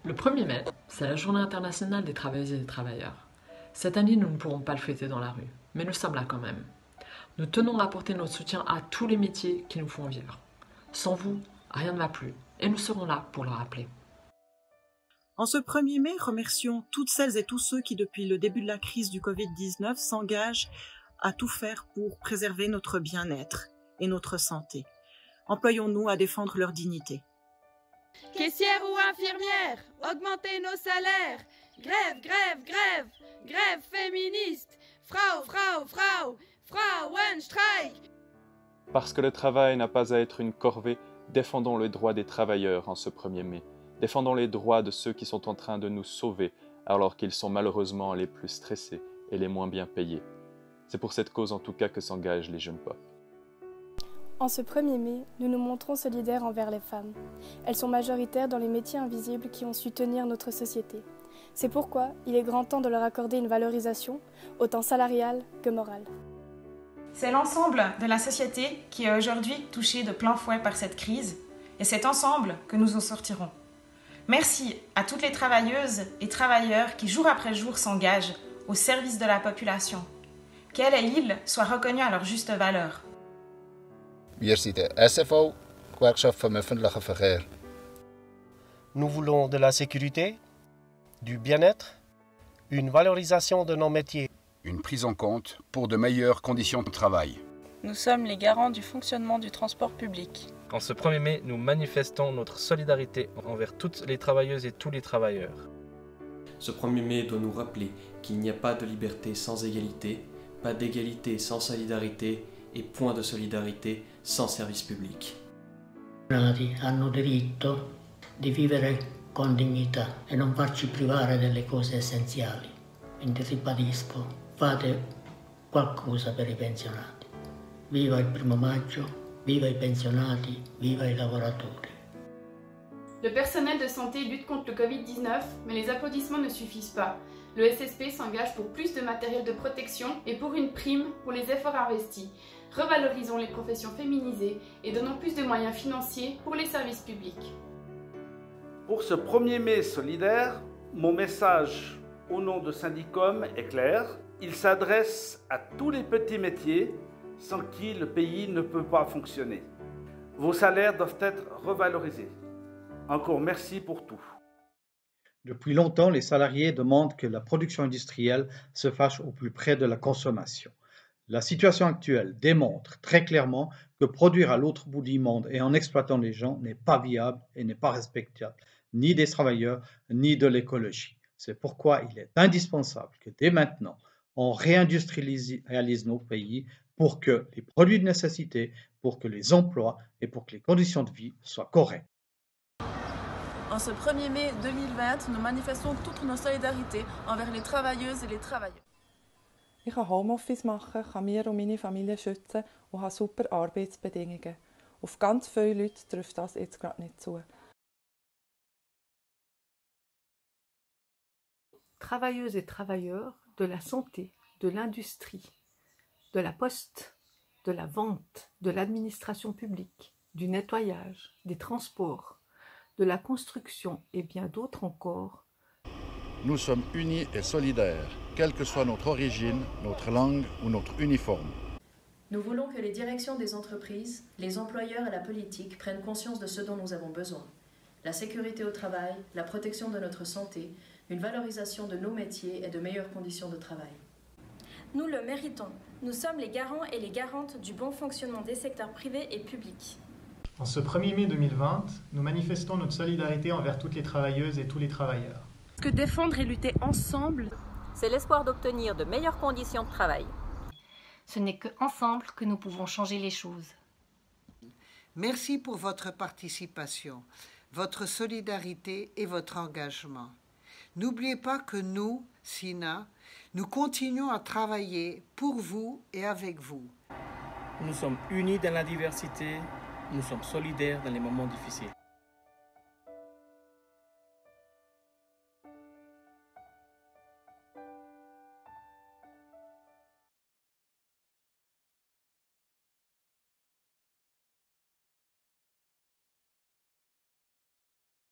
Le 1er mai, c'est la journée internationale des travailleuses et des travailleurs. Cette année, nous ne pourrons pas le fêter dans la rue, mais nous sommes là quand même. Nous tenons à apporter notre soutien à tous les métiers qui nous font vivre. Sans vous, rien ne va plus, et nous serons là pour le rappeler. En ce 1er mai, remercions toutes celles et tous ceux qui, depuis le début de la crise du Covid-19, s'engagent à tout faire pour préserver notre bien-être et notre santé. Employons-nous à défendre leur dignité. Caissières ou infirmières, augmentez nos salaires. Grève, grève, grève, grève féministe. Frau, Frau, Frau, Frauenstreik. Parce que le travail n'a pas à être une corvée, défendons les droits des travailleurs en ce 1er mai. Défendons les droits de ceux qui sont en train de nous sauver alors qu'ils sont malheureusement les plus stressés et les moins bien payés. C'est pour cette cause en tout cas que s'engagent les jeunes pop. En ce 1er mai, nous nous montrons solidaires envers les femmes. Elles sont majoritaires dans les métiers invisibles qui ont su tenir notre société. C'est pourquoi il est grand temps de leur accorder une valorisation, autant salariale que morale. C'est l'ensemble de la société qui est aujourd'hui touchée de plein fouet par cette crise, et c'est ensemble que nous en sortirons. Merci à toutes les travailleuses et travailleurs qui jour après jour s'engagent au service de la population. Qu'elles et ils soient reconnus à leur juste valeur. Wir sind der SFV, Gewerkschaft vom öffentlichen Verkehr. Nous voulons de la sécurité, du bien-être, une valorisation de nos métiers. Une prise en compte pour de meilleures conditions de travail. Nous sommes les garants du fonctionnement du transport public. En ce 1er mai, nous manifestons notre solidarité envers toutes les travailleuses et tous les travailleurs. Ce 1er mai doit nous rappeler qu'il n'y a pas de liberté sans égalité, pas d'égalité sans solidarité et point de solidarité sans service public. I nati hanno diritto di vivere con dignità e non farci privare delle cose essenziali. Quindi ribadisco, fate qualcosa per i pensionati. Viva il 1° maggio, viva i pensionati, viva i lavoratori. Le personnel de santé lutte contre le Covid-19, mais les applaudissements ne suffisent pas. Le SSP s'engage pour plus de matériel de protection et pour une prime pour les efforts investis. Revalorisons les professions féminisées et donnons plus de moyens financiers pour les services publics. Pour ce 1er mai solidaire, mon message au nom de Syndicom est clair. Il s'adresse à tous les petits métiers sans qui le pays ne peut pas fonctionner. Vos salaires doivent être revalorisés. Encore merci pour tout. Depuis longtemps, les salariés demandent que la production industrielle se fasse au plus près de la consommation. La situation actuelle démontre très clairement que produire à l'autre bout du monde et en exploitant les gens n'est pas viable et n'est pas respectable, ni des travailleurs, ni de l'écologie. C'est pourquoi il est indispensable que dès maintenant, on réindustrialise nos pays pour que les produits de nécessité, pour que les emplois et pour que les conditions de vie soient correctes. En ce 1er mai 2020, nous manifestons toute nos solidarités envers les travailleuses et les travailleurs. Ich kann Homeoffice machen, kann mir und meine Familie schützen und habe super Arbeitsbedingungen. Auf ganz viele Leute trifft das jetzt gerade nicht zu. Travailleuses et travailleurs de la santé, de l'industrie, de la poste, de la vente, de l'administration publique, du nettoyage, des transports, de la construction et bien d'autres encore. Nous sommes unis et solidaires, quelle que soit notre origine, notre langue ou notre uniforme. Nous voulons que les directions des entreprises, les employeurs et la politique prennent conscience de ce dont nous avons besoin. La sécurité au travail, la protection de notre santé, une valorisation de nos métiers et de meilleures conditions de travail. Nous le méritons. Nous sommes les garants et les garantes du bon fonctionnement des secteurs privés et publics. En ce 1er mai 2020, nous manifestons notre solidarité envers toutes les travailleuses et tous les travailleurs. Que défendre et lutter ensemble, c'est l'espoir d'obtenir de meilleures conditions de travail. Ce n'est qu'ensemble que nous pouvons changer les choses. Merci pour votre participation, votre solidarité et votre engagement. N'oubliez pas que nous, SINA, nous continuons à travailler pour vous et avec vous. Nous sommes unis dans la diversité, nous sommes solidaires dans les moments difficiles.